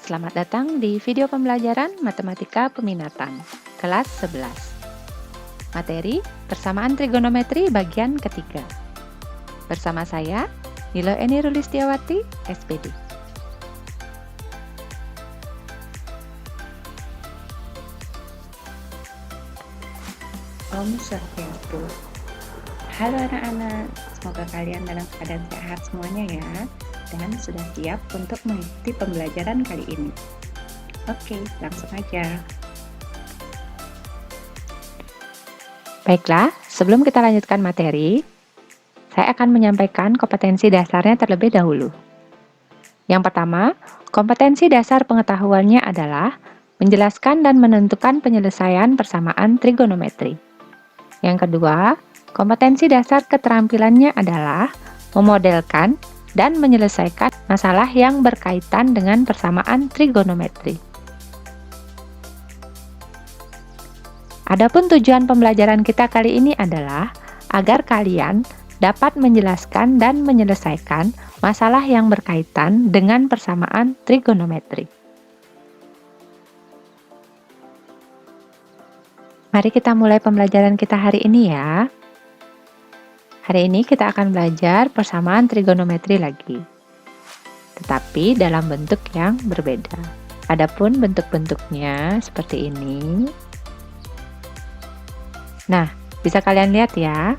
Selamat datang di video pembelajaran Matematika Peminatan, kelas 11. Materi, persamaan trigonometri bagian ketiga. Bersama saya, Nilo Eni Rulistiawati, SPD. Om Swastiastu. Halo anak-anak, semoga kalian dalam keadaan sehat semuanya ya, dan sudah siap untuk mengikuti pembelajaran kali ini. Oke, langsung aja. Baiklah, sebelum kita lanjutkan materi, saya akan menyampaikan kompetensi dasarnya terlebih dahulu. Yang pertama, kompetensi dasar pengetahuannya adalah menjelaskan dan menentukan penyelesaian persamaan trigonometri. Yang kedua, kompetensi dasar keterampilannya adalah memodelkan dan menyelesaikan masalah yang berkaitan dengan persamaan trigonometri. Adapun tujuan pembelajaran kita kali ini adalah agar kalian dapat menjelaskan dan menyelesaikan masalah yang berkaitan dengan persamaan trigonometri. Mari kita mulai pembelajaran kita hari ini ya. Hari ini kita akan belajar persamaan trigonometri lagi, tetapi dalam bentuk yang berbeda. Adapun bentuk-bentuknya seperti ini. Nah, bisa kalian lihat ya,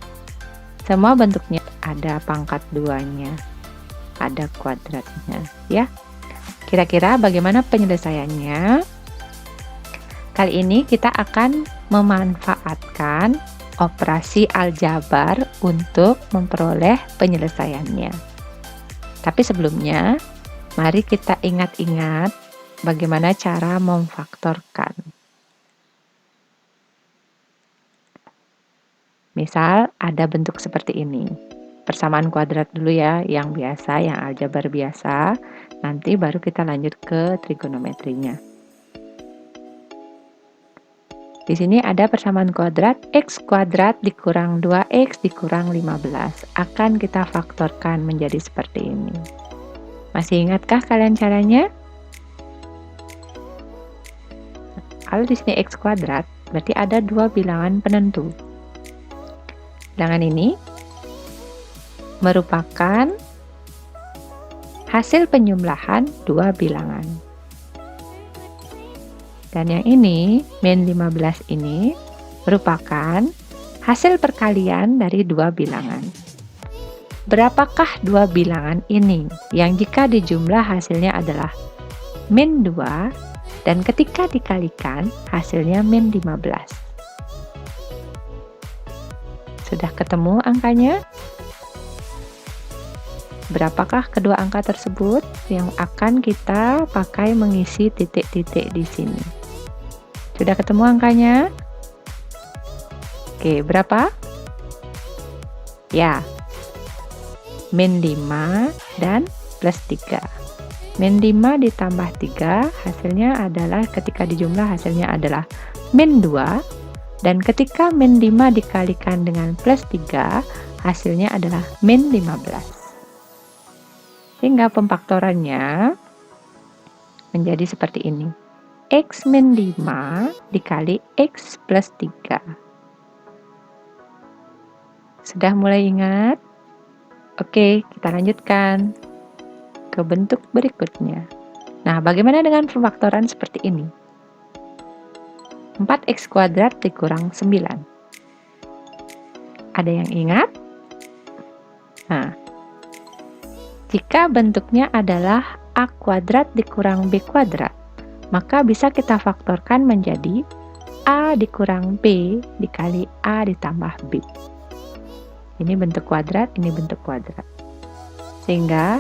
semua bentuknya ada pangkat 2-nya, ada kuadratnya ya. Kira-kira bagaimana penyelesaiannya? Kali ini kita akan memanfaatkan operasi aljabar untuk memperoleh penyelesaiannya. Tapi sebelumnya, mari kita ingat-ingat bagaimana cara memfaktorkan. Misal ada bentuk seperti ini. Persamaan kuadrat dulu ya, yang biasa, yang aljabar biasa. Nanti baru kita lanjut ke trigonometrinya. Di sini ada persamaan kuadrat x kuadrat dikurang 2x dikurang 15. Akan kita faktorkan menjadi seperti ini. Masih ingatkah kalian caranya? Kalau di sini x kuadrat, berarti ada dua bilangan penentu. Bilangan ini merupakan hasil penjumlahan dua bilangan. Dan yang ini, min 15 ini, merupakan hasil perkalian dari dua bilangan. Berapakah dua bilangan ini yang jika dijumlah hasilnya adalah min 2 dan ketika dikalikan hasilnya min 15. Sudah ketemu angkanya? Berapakah kedua angka tersebut yang akan kita pakai mengisi titik-titik di sini? Sudah ketemu angkanya? Oke, berapa? Ya, min 5 dan plus 3. Min 5 ditambah 3 hasilnya adalah ketika dijumlah hasilnya adalah min 2. Dan ketika min 5 dikalikan dengan plus 3, hasilnya adalah min 15. Sehingga pemfaktorannya menjadi seperti ini. X min 5 dikali X plus 3. Sudah mulai ingat? Oke, kita lanjutkan ke bentuk berikutnya. Nah, bagaimana dengan pemfaktoran seperti ini? 4x kuadrat dikurang 9. Ada yang ingat? Nah, jika bentuknya adalah a kuadrat dikurang b kuadrat, maka bisa kita faktorkan menjadi a dikurang b dikali a ditambah b. Ini bentuk kuadrat, ini bentuk kuadrat. Sehingga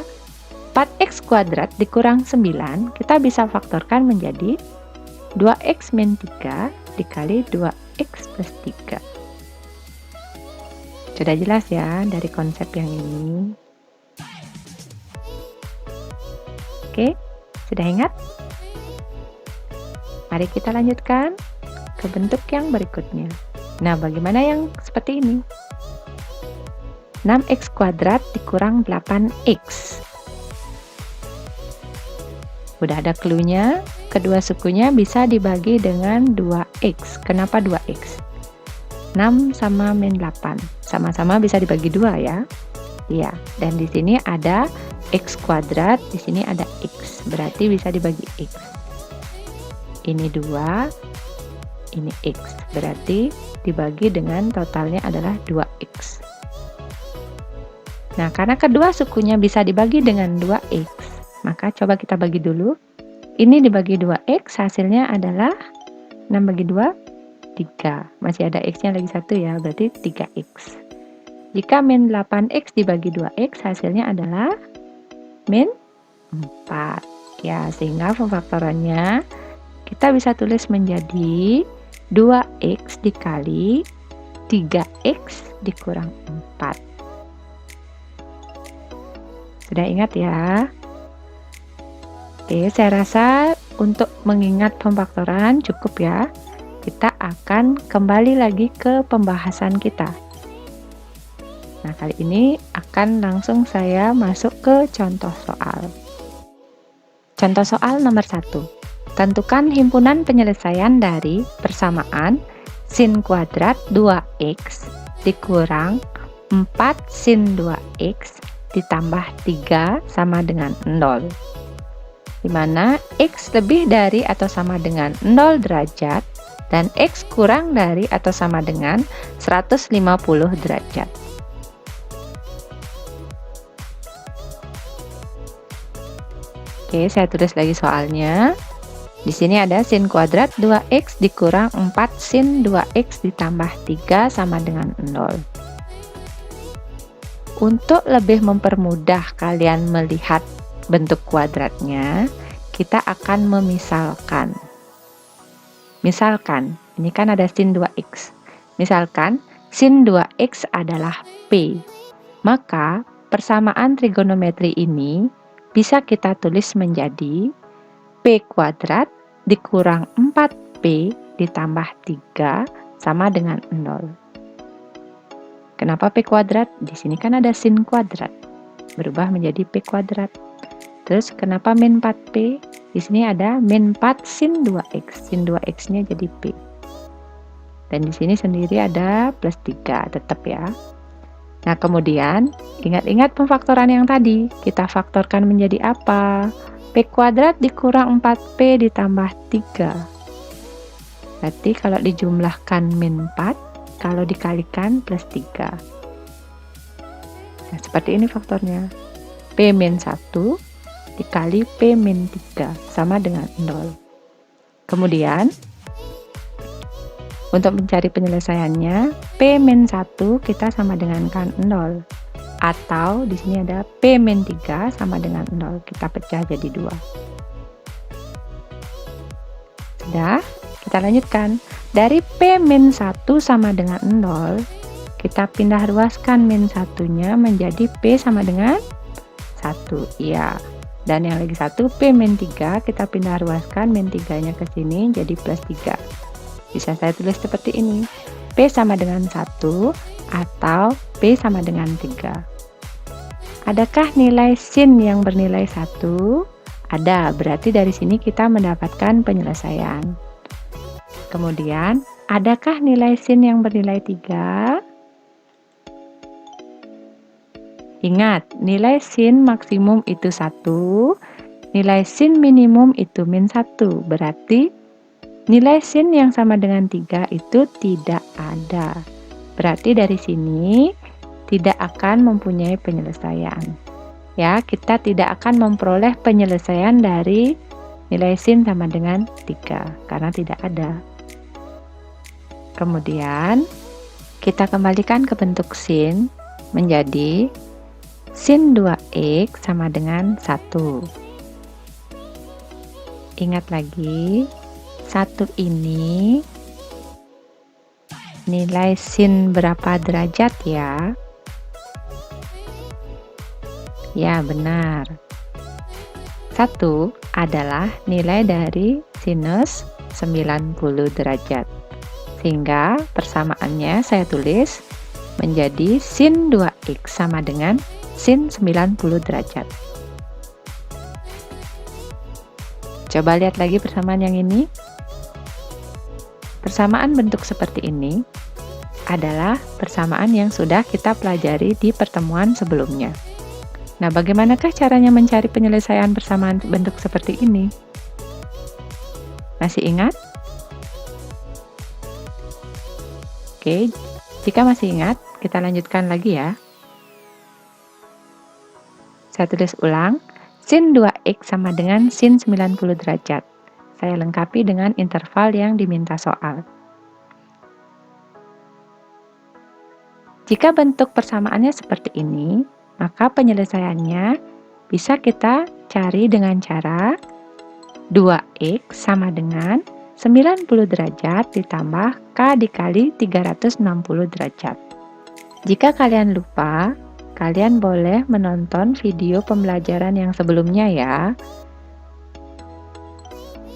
4x kuadrat dikurang 9, kita bisa faktorkan menjadi 2x min 3 dikali 2x plus 3. Sudah jelas ya dari konsep yang ini? Oke, sudah ingat? Mari kita lanjutkan ke bentuk yang berikutnya. Nah, bagaimana yang seperti ini? 6x kuadrat dikurang 8x. Udah ada clue-nya. Kedua sukunya bisa dibagi dengan 2x. Kenapa 2x? 6 sama min 8. Sama-sama bisa dibagi 2 ya. Iya, dan di sini ada x kuadrat, di sini ada x. Berarti bisa dibagi x. Ini 2, ini x. Berarti dibagi dengan totalnya adalah 2x. Nah, karena kedua sukunya bisa dibagi dengan 2x, maka coba kita bagi dulu. Ini dibagi 2x, hasilnya adalah 6 bagi 2, 3. Masih ada x-nya lagi 1 ya, berarti 3x. Jika min 8x dibagi 2x, hasilnya adalah min 4. Ya, sehingga pemfaktorannya kita bisa tulis menjadi 2x dikali 3x dikurang 4. Sudah ingat ya? Oke, saya rasa untuk mengingat pemfaktoran cukup ya. Kita akan kembali lagi ke pembahasan kita. Nah, kali ini akan langsung saya masuk ke contoh soal. Contoh soal nomor 1. Tentukan himpunan penyelesaian dari persamaan sin kuadrat 2x dikurang 4 sin 2x ditambah 3 sama dengan 0. Di mana x lebih dari atau sama dengan 0 derajat dan x kurang dari atau sama dengan 150 derajat. Oke, saya tulis lagi soalnya. Di sini ada sin kuadrat 2x dikurang 4 sin 2x ditambah 3 sama dengan 0. Untuk lebih mempermudah kalian melihat bentuk kuadratnya, kita akan memisalkan. Misalkan, ini kan ada sin 2x. Misalkan, sin 2x adalah P. Maka, persamaan trigonometri ini bisa kita tulis menjadi P kuadrat dikurang 4P ditambah 3 sama dengan 0. Kenapa P kuadrat? Di sini kan ada sin kuadrat. Berubah menjadi P kuadrat. Terus kenapa min 4P? Di sini ada min 4 sin 2x. Sin 2x-nya jadi P. Dan di sini sendiri ada plus 3, tetap ya. Nah, kemudian ingat-ingat pemfaktoran yang tadi. Kita faktorkan menjadi apa? P kuadrat dikurang 4P ditambah 3. Berarti kalau dijumlahkan min 4, kalau dikalikan plus 3. Nah, seperti ini faktornya. P min 1 dikali P min 3 sama dengan 0. Kemudian, untuk mencari penyelesaiannya, P min 1 kita sama dengan kan 0. Atau di sini ada P min 3 sama dengan 0. Kita pecah jadi 2. Sudah, kita lanjutkan. Dari P min 1 sama dengan 0, kita pindah ruaskan min 1-nya menjadi P sama dengan 1. Iya. Dan yang lagi 1, P min 3, kita pindah ruaskan min 3-nya ke sini jadi plus 3. Bisa saya tulis seperti ini. P sama dengan 1 atau P sama dengan 3. Adakah nilai sin yang bernilai 1? Ada, berarti dari sini kita mendapatkan penyelesaian. Kemudian, adakah nilai sin yang bernilai 3? Ingat, nilai sin maksimum itu 1, nilai sin minimum itu min 1. Berarti, nilai sin yang sama dengan 3 itu tidak ada. Berarti dari sini tidak akan mempunyai penyelesaian. Ya, kita tidak akan memperoleh penyelesaian dari nilai sin sama dengan 3 karena tidak ada. Kemudian kita kembalikan ke bentuk sin menjadi sin 2x sama dengan 1. Ingat lagi, 1 ini nilai sin berapa derajat ya? Ya, benar. 1 adalah nilai dari sinus 90 derajat. Sehingga persamaannya saya tulis menjadi sin 2x sama dengan sin 90 derajat. Coba lihat lagi persamaan yang ini. Persamaan bentuk seperti ini adalah persamaan yang sudah kita pelajari di pertemuan sebelumnya. Nah, bagaimanakah caranya mencari penyelesaian persamaan bentuk seperti ini? Masih ingat? Oke, jika masih ingat, kita lanjutkan lagi ya. Saya tulis ulang, sin 2x sama dengan sin 90 derajat. Saya lengkapi dengan interval yang diminta soal. Jika bentuk persamaannya seperti ini, maka penyelesaiannya bisa kita cari dengan cara 2x sama dengan 90 derajat ditambah k dikali 360 derajat. Jika kalian lupa, kalian boleh menonton video pembelajaran yang sebelumnya ya.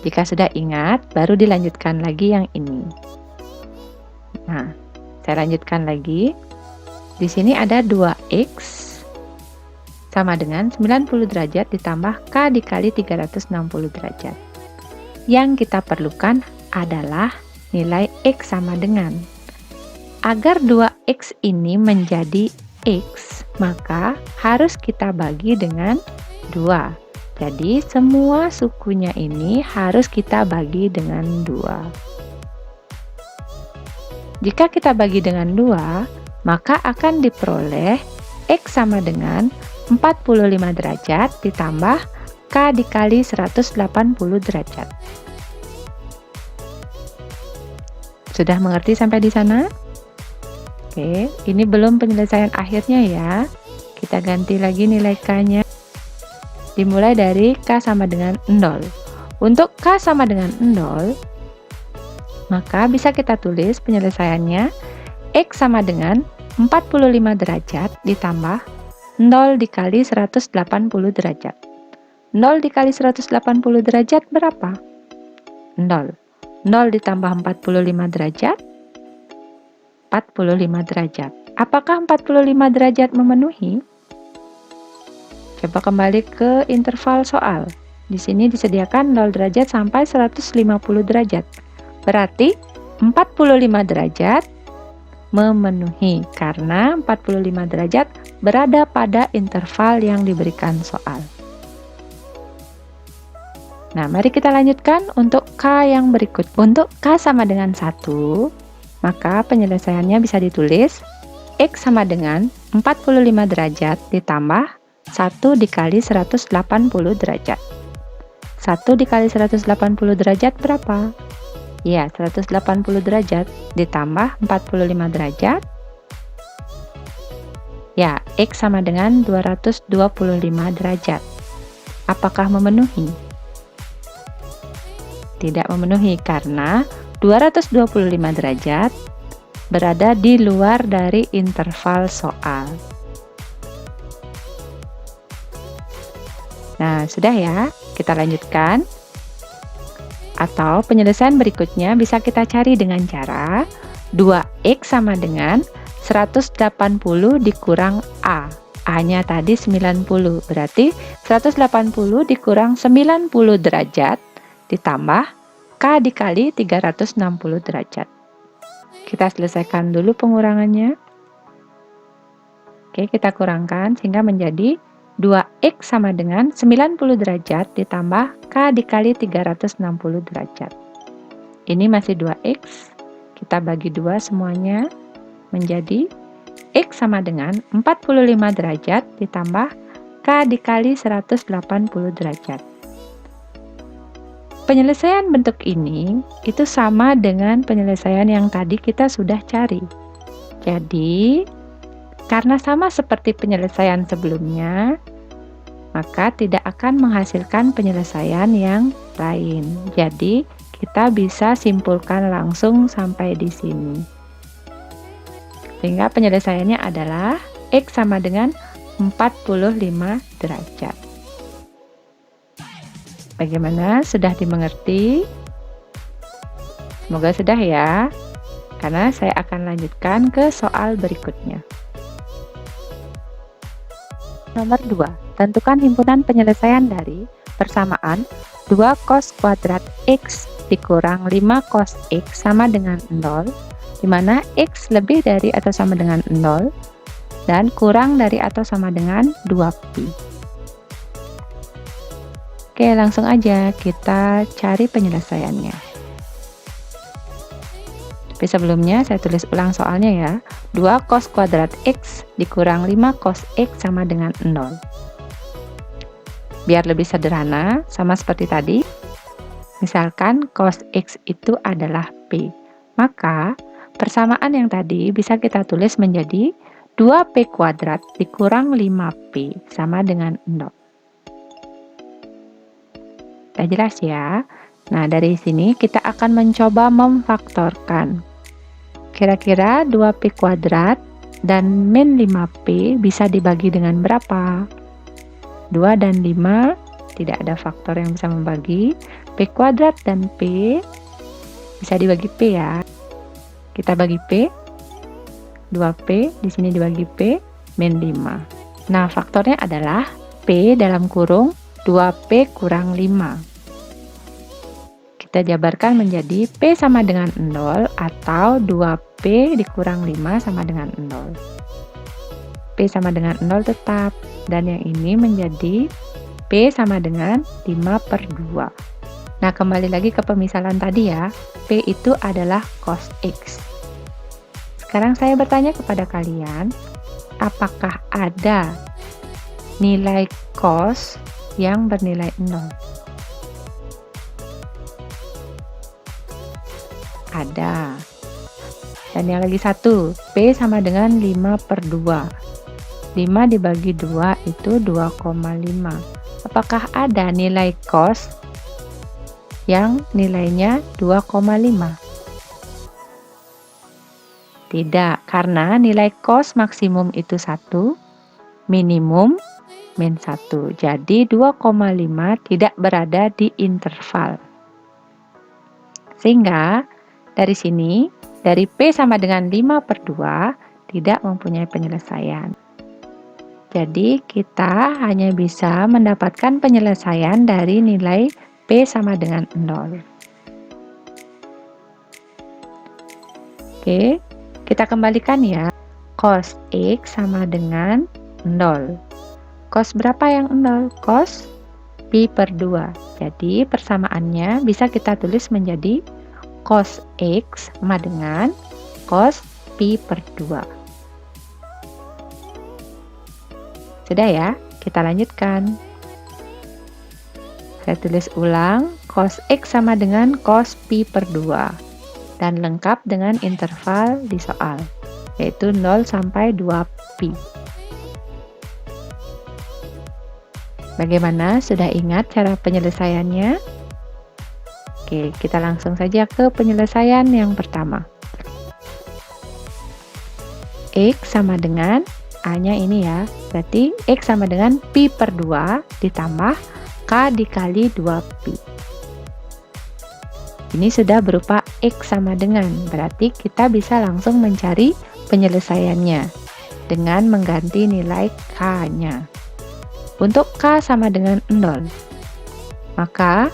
Jika sudah ingat, baru dilanjutkan lagi yang ini. Nah, saya lanjutkan lagi. Di sini ada 2x sama dengan 90 derajat ditambah k dikali 360 derajat. Yang kita perlukan adalah nilai x sama dengan. Agar 2x ini menjadi x, maka harus kita bagi dengan 2. Jadi semua sukunya ini harus kita bagi dengan 2. Jika kita bagi dengan 2, maka akan diperoleh x sama dengan 45 derajat ditambah k dikali 180 derajat. Sudah mengerti sampai di sana? Oke, ini belum penyelesaian akhirnya ya. Kita ganti lagi nilai k-nya. Dimulai dari k sama dengan 0. Untuk k sama dengan 0, maka bisa kita tulis penyelesaiannya x sama dengan 45 derajat ditambah 0 dikali 180 derajat. 0 dikali 180 derajat berapa? 0. 0 ditambah 45 derajat? 45 derajat. Apakah 45 derajat memenuhi? Coba kembali ke interval soal. Di sini disediakan 0 derajat sampai 150 derajat. Berarti 45 derajat memenuhi karena 45 derajat berada pada interval yang diberikan soal. Nah, mari kita lanjutkan untuk K yang berikut. Untuk K sama dengan 1, maka penyelesaiannya bisa ditulis X sama dengan 45 derajat ditambah 1 dikali 180 derajat. 1 dikali 180 derajat berapa? Ya, 180 derajat ditambah 45 derajat. Ya, X sama dengan 225 derajat. Apakah memenuhi? Tidak memenuhi karena 225 derajat berada di luar dari interval soal. Nah, sudah ya, kita lanjutkan. Atau penyelesaian berikutnya bisa kita cari dengan cara 2x sama dengan 180 dikurang A. A-nya tadi 90, berarti 180 dikurang 90 derajat ditambah K dikali 360 derajat. Kita selesaikan dulu pengurangannya. Oke, kita kurangkan sehingga menjadi 2x sama dengan 90 derajat ditambah K dikali 360 derajat. Ini masih 2x. Kita bagi 2 semuanya menjadi x sama dengan 45 derajat ditambah K dikali 180 derajat. Penyelesaian bentuk ini itu sama dengan penyelesaian yang tadi kita sudah cari. Jadi, karena sama seperti penyelesaian sebelumnya, maka tidak akan menghasilkan penyelesaian yang lain. Jadi, kita bisa simpulkan langsung sampai di sini. Sehingga penyelesaiannya adalah X sama dengan 45 derajat. Bagaimana? Sudah dimengerti? Semoga sudah ya, karena saya akan lanjutkan ke soal berikutnya. Nomor 2. Tentukan himpunan penyelesaian dari persamaan 2 cos kuadrat X dikurang 5 cos X sama dengan 0, di mana X lebih dari atau sama dengan 0 dan kurang dari atau sama dengan 2pi. Oke, langsung aja kita cari penyelesaiannya. Tapi sebelumnya saya tulis ulang soalnya ya. 2 cos kuadrat X dikurang 5 cos X sama dengan 0. Biar lebih sederhana, sama seperti tadi, misalkan cos X itu adalah P. Maka, persamaan yang tadi bisa kita tulis menjadi 2P kuadrat dikurang 5P sama dengan 0. Sudah jelas ya? Nah, dari sini kita akan mencoba memfaktorkan. Kira-kira 2P kuadrat dan min 5P bisa dibagi dengan berapa? 2 dan 5 tidak ada faktor yang bisa membagi. P kuadrat dan P bisa dibagi P ya. Kita bagi P. 2P di sini dibagi P min 5. Nah, faktornya adalah P dalam kurung 2P kurang 5. Kita jabarkan menjadi P sama dengan 0 atau 2P dikurang 5 sama dengan 0. P sama dengan 0 tetap, dan yang ini menjadi P sama dengan 5/2. Nah, kembali lagi ke pemisalan tadi ya, P itu adalah cos X. Sekarang saya bertanya kepada kalian, apakah ada nilai cos yang bernilai 0? Ada. Dan yang lagi satu, P sama dengan 5/2. 5 dibagi 2 itu 2,5. Apakah ada nilai cos yang nilainya 2,5? Tidak, karena nilai cos maksimum itu 1, minimum min 1. Jadi 2,5 tidak berada di interval. Sehingga dari sini, dari P sama dengan 5/2 tidak mempunyai penyelesaian. Jadi kita hanya bisa mendapatkan penyelesaian dari nilai P sama dengan 0. Oke, kita kembalikan ya. Cos X sama dengan 0. Cos berapa yang 0? Cos pi/2. Jadi persamaannya bisa kita tulis menjadi cos X sama dengan cos pi/2. Sudah ya, kita lanjutkan. Saya tulis ulang, cos X sama dengan cos pi/2 dan lengkap dengan interval di soal, yaitu 0 sampai 2pi. Bagaimana? Sudah ingat cara penyelesaiannya? Oke, kita langsung saja ke penyelesaian yang pertama. X sama dengan A-nya ini ya, berarti X sama dengan pi/2 ditambah K dikali 2pi. Ini sudah berupa X sama dengan, berarti kita bisa langsung mencari penyelesaiannya dengan mengganti nilai K-nya. Untuk K sama dengan 0, maka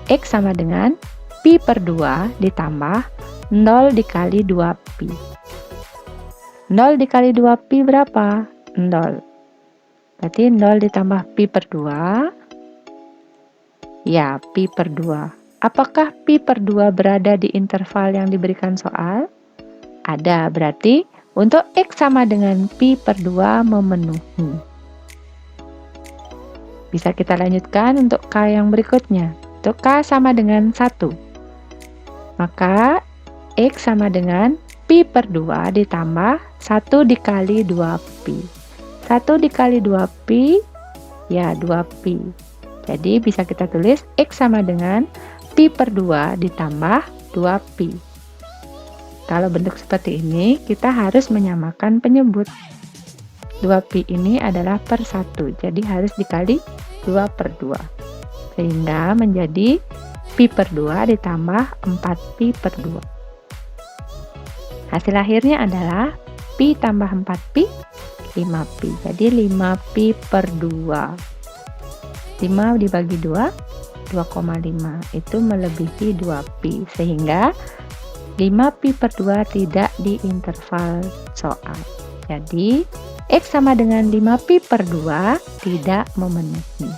X sama dengan pi/2 ditambah 0 dikali 2pi. 0 dikali 2pi berapa? 0. Berarti 0 ditambah pi/2, ya, pi/2. Apakah pi/2 berada di interval yang diberikan soal? Ada, berarti untuk X sama dengan pi/2 memenuhi. Bisa kita lanjutkan untuk K yang berikutnya. Untuk K sama dengan 1. Maka X sama dengan pi/2 ditambah 1 dikali 2pi. 1 dikali 2pi, ya 2pi. Jadi bisa kita tulis X sama dengan pi/2 ditambah 2pi. Kalau bentuk seperti ini, kita harus menyamakan penyebut. 2pi ini adalah per 1, jadi harus dikali 2/2. Sehingga menjadi pi/2 ditambah 4pi/2. Hasil akhirnya adalah pi tambah 4pi, 5pi. Jadi 5pi/2. 5 dibagi 2, 2,5. Itu melebihi 2pi, sehingga 5pi per 2 tidak di interval soal. Jadi, X sama dengan 5pi per 2 tidak memenuhi.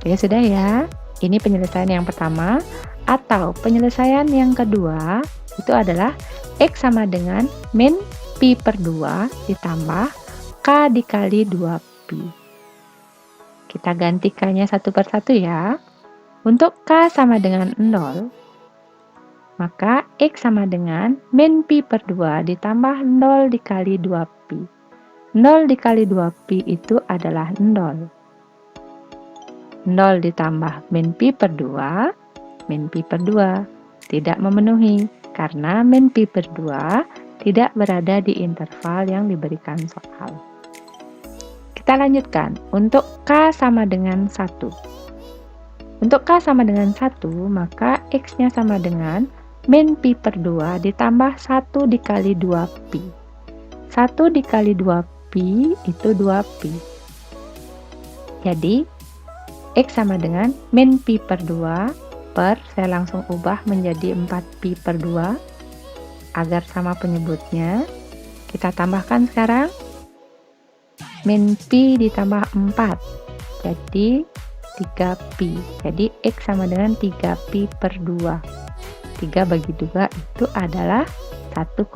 Oke, sudah ya. Ini penyelesaian yang pertama. Atau penyelesaian yang kedua, itu adalah X sama dengan min pi per 2 ditambah K dikali 2pi. Kita gantikannya satu per satu ya. Untuk K sama dengan 0, maka X sama dengan min pi per 2 ditambah 0 dikali 2pi. 0 dikali 2pi itu adalah 0. 0 ditambah min pi per 2, min pi per 2 tidak memenuhi, karena min pi per 2 tidak berada di interval yang diberikan soal. Kita lanjutkan. Untuk K sama dengan 1. Untuk K sama dengan 1, maka X-nya sama dengan min pi per 2 ditambah 1 dikali 2pi. 1 dikali 2pi itu 2pi. Jadi, X sama dengan min pi per 2 per, saya langsung ubah menjadi 4pi per 2 agar sama penyebutnya. Kita tambahkan sekarang min pi ditambah 4, jadi 3pi. Jadi X sama dengan 3pi per 2. 3 bagi 2 itu adalah 1,5.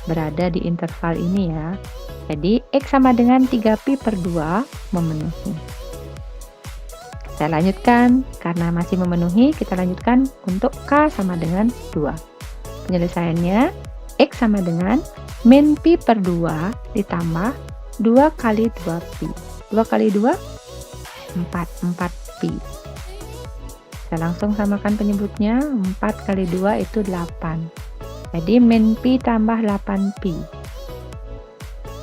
Berada di interval ini ya. Jadi X sama dengan 3pi per 2 memenuhi. Saya lanjutkan, karena masih memenuhi, kita lanjutkan untuk K sama dengan 2. Penyelesaiannya, X sama dengan min pi per 2 ditambah 2 kali 2pi. 2 kali 2, 4pi. Saya langsung samakan penyebutnya, 4 kali 2 itu 8. Jadi min pi tambah 8pi.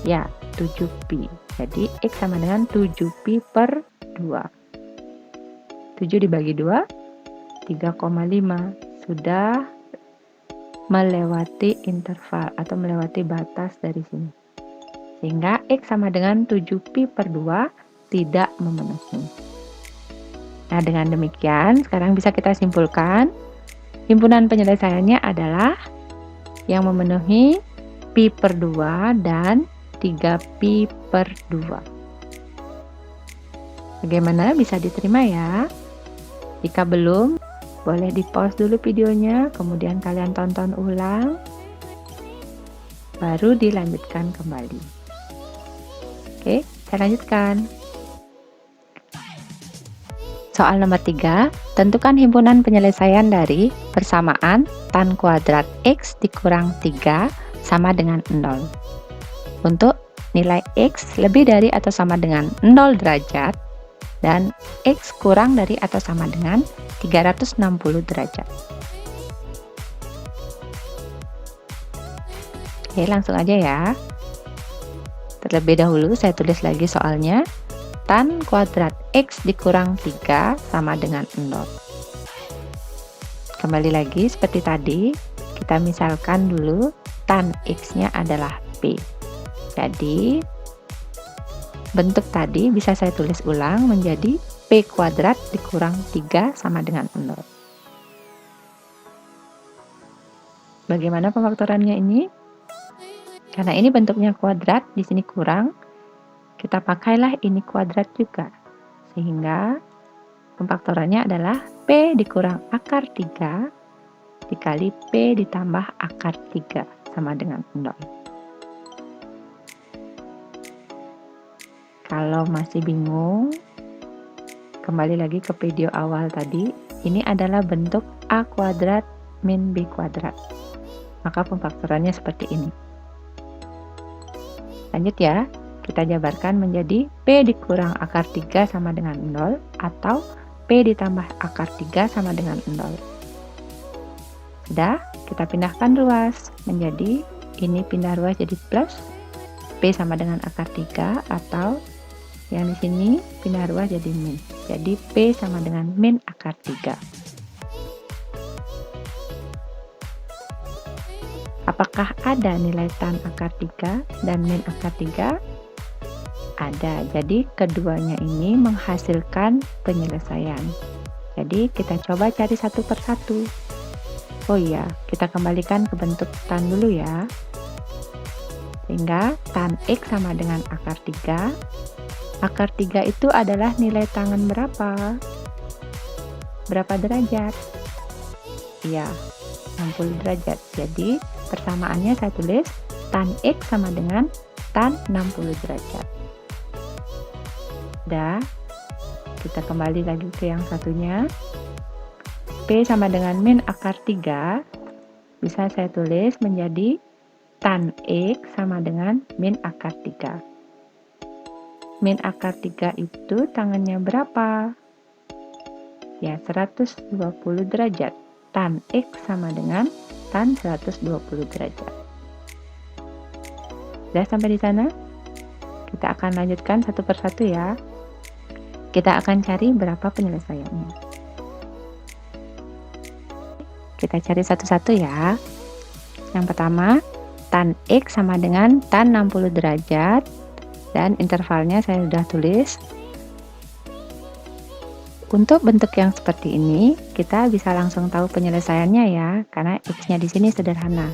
Ya, 7pi. Jadi X sama dengan 7pi per 2. 7 dibagi 2, 3,5. Sudah melewati interval atau melewati batas dari sini. Sehingga X sama dengan 7pi per 2 tidak memenuhi. Nah, dengan demikian, sekarang bisa kita simpulkan. Himpunan penyelesaiannya adalah yang memenuhi pi per 2 dan 3pi per 2. Bagaimana, bisa diterima ya? Jika belum, boleh di-pause dulu videonya, kemudian kalian tonton ulang, baru dilanjutkan kembali. Oke, saya lanjutkan. Soal nomor 3, tentukan himpunan penyelesaian dari persamaan tan kuadrat X dikurang 3 sama dengan 0. Untuk nilai X lebih dari atau sama dengan 0 derajat, dan X kurang dari atau sama dengan 360 derajat. Oke, langsung aja ya. Terlebih dahulu saya tulis lagi soalnya. Tan kuadrat X dikurang 3 sama dengan 0. Kembali lagi seperti tadi, kita misalkan dulu tan X-nya adalah P. Jadi, bentuk tadi bisa saya tulis ulang menjadi P kuadrat dikurang 3 sama dengan 0. Bagaimana pemfaktorannya ini? Karena ini bentuknya kuadrat, di sini kurang, kita pakailah ini kuadrat juga. Sehingga pemfaktorannya adalah P dikurang akar 3 dikali P ditambah akar 3 sama dengan 0. Kalau masih bingung, kembali lagi ke video awal tadi. Ini adalah bentuk A kuadrat min B kuadrat. Maka pemfaktorannya seperti ini. Lanjut ya, kita jabarkan menjadi P dikurang akar 3 sama dengan 0 atau P ditambah akar 3 sama dengan 0. Sudah, kita pindahkan ruas menjadi, ini pindah ruas jadi plus, P sama dengan akar 3 atau yang di sini pindah ruas jadi min. Jadi P sama dengan min akar 3. Apakah ada nilai tan akar 3 dan min akar 3? Ada. Jadi keduanya ini menghasilkan penyelesaian. Jadi kita coba cari satu persatu. Oh iya, kita kembalikan ke bentuk tan dulu ya. Sehingga tan X sama dengan akar 3. Akar 3 itu adalah nilai tangan berapa? Berapa derajat? Iya, 60 derajat. Jadi persamaannya saya tulis tan X sama dengan tan 60 derajat. Dah, kita kembali lagi ke yang satunya. P sama dengan min akar 3. Bisa saya tulis menjadi tan X sama dengan min akar 3. Min akar 3 itu tangannya berapa? Ya, 120 derajat. Tan X sama dengan tan 120 derajat. Sudah sampai di sana? Kita akan lanjutkan satu persatu ya. Kita akan cari berapa penyelesaiannya. Kita cari satu-satu ya. Yang pertama, tan X sama dengan tan 60 derajat. Dan intervalnya saya sudah tulis. Untuk bentuk yang seperti ini, kita bisa langsung tahu penyelesaiannya ya, karena X-nya di sini sederhana.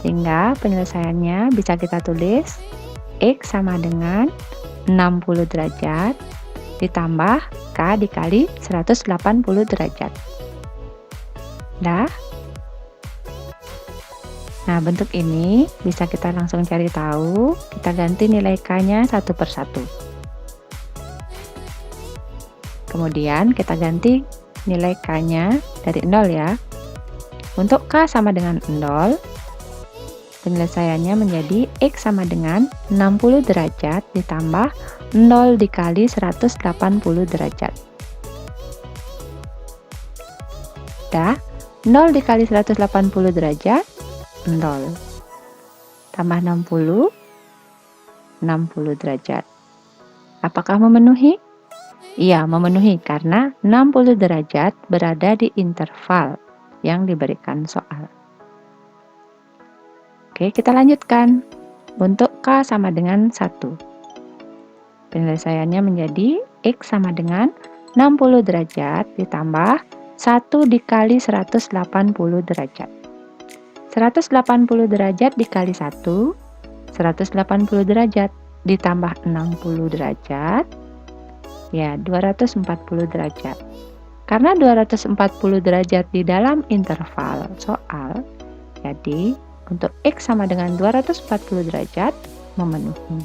Sehingga penyelesaiannya bisa kita tulis X sama dengan 60 derajat ditambah K dikali 180 derajat. Dah? Nah, bentuk ini bisa kita langsung cari tahu. Kita ganti nilai K-nya satu persatu. Kemudian kita ganti nilai K-nya dari 0 ya. Untuk K sama dengan 0, penyelesaiannya menjadi X sama dengan 60 derajat ditambah 0 dikali 180 derajat. Dah, 0 dikali 180 derajat, 0. Tambah 60, 60 derajat. Apakah memenuhi? Iya, memenuhi karena 60 derajat berada di interval yang diberikan soal. Oke, kita lanjutkan. Untuk K sama dengan 1. Penyelesaiannya menjadi X sama dengan 60 derajat ditambah 1 dikali 180 derajat. 180 derajat dikali 1, 180 derajat ditambah 60 derajat, ya 240 derajat. Karena 240 derajat di dalam interval soal, jadi untuk X sama dengan 240 derajat memenuhi.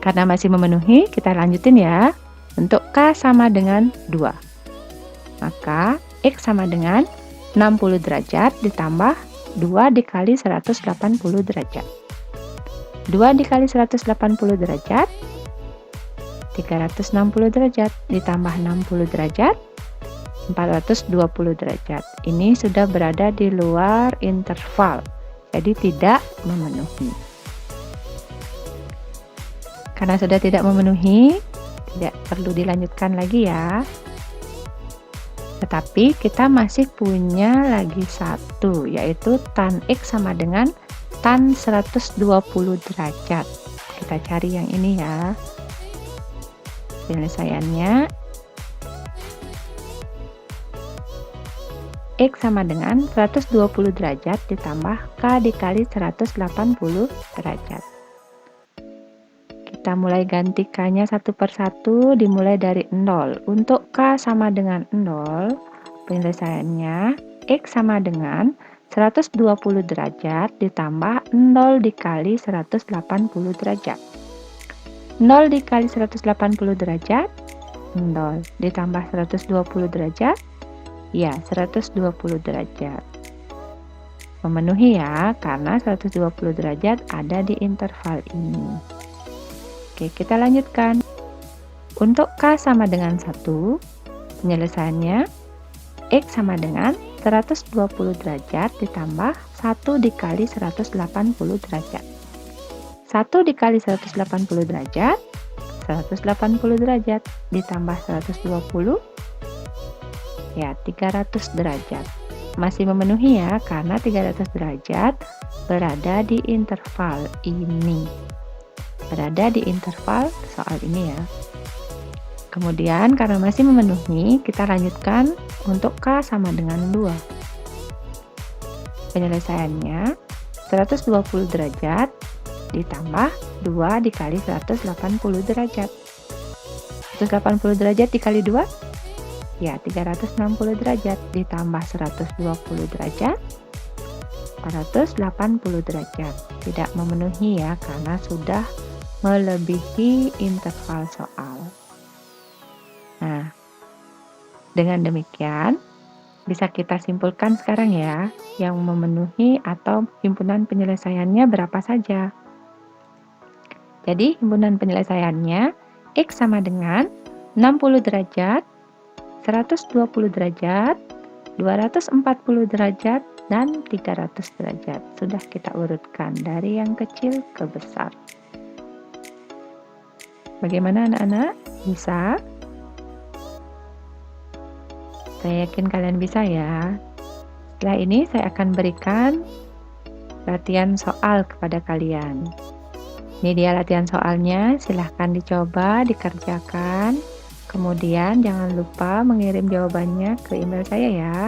Karena masih memenuhi, kita lanjutin ya. Untuk K sama dengan 2. Maka X sama dengan 60 derajat ditambah 2 dikali 180 derajat. 2 dikali 180 derajat, 360 derajat ditambah 60 derajat, 420 derajat. Ini sudah berada di luar interval, jadi tidak memenuhi. Karena sudah tidak memenuhi, tidak perlu dilanjutkan lagi ya. Tetapi kita masih punya lagi satu, yaitu tan X sama dengan tan 120 derajat. Kita cari yang ini ya. Penyelesaiannya X sama dengan 120 derajat ditambah K dikali 180 derajat. Kita mulai ganti K-nya satu persatu, dimulai dari 0. Untuk K sama dengan 0, penyelesaiannya X sama dengan 120 derajat ditambah 0 dikali 180 derajat. 0 dikali 180 derajat, 0 ditambah 120 derajat, ya 120 derajat. Memenuhi ya, karena 120 derajat ada di interval ini. Oke, kita lanjutkan. Untuk K sama dengan 1, penyelesaiannya X sama dengan 120 derajat ditambah 1 dikali 180 derajat. 1 dikali 180 derajat, 180 derajat ditambah 120, ya 300 derajat. Masih memenuhi ya, karena 300 derajat berada di interval ini. berada di interval soal ini ya. Kemudian karena masih memenuhi, kita lanjutkan untuk K sama dengan 2. Penyelesaiannya 120 derajat ditambah 2 dikali 180 derajat. 180 derajat dikali 2? Ya, 360 derajat ditambah 120 derajat, 480 derajat. Tidak memenuhi ya, karena sudah melebihi interval soal. Nah, dengan demikian, bisa kita simpulkan sekarang ya, yang memenuhi atau himpunan penyelesaiannya berapa saja. Jadi, himpunan penyelesaiannya X sama dengan 60 derajat, 120 derajat, 240 derajat, dan 300 derajat. Sudah kita urutkan dari yang kecil ke besar. Bagaimana anak-anak? Bisa? Saya yakin kalian bisa ya. Setelah ini saya akan berikan latihan soal kepada kalian. Ini dia latihan soalnya, silahkan dicoba, dikerjakan. Kemudian jangan lupa mengirim jawabannya ke email saya ya.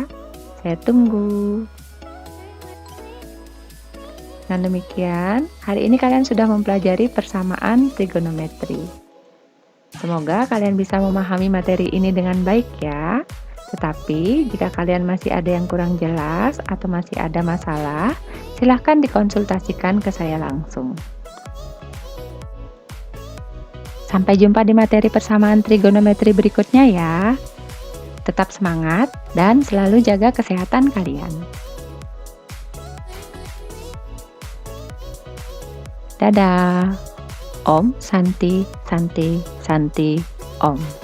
Saya tunggu. Nah demikian, hari ini kalian sudah mempelajari persamaan trigonometri. Semoga kalian bisa memahami materi ini dengan baik ya. Tetapi, jika kalian masih ada yang kurang jelas atau masih ada masalah, silahkan dikonsultasikan ke saya langsung. Sampai jumpa di materi persamaan trigonometri berikutnya ya. Tetap semangat dan selalu jaga kesehatan kalian. Dadah. Om Santi Santi Santi Om.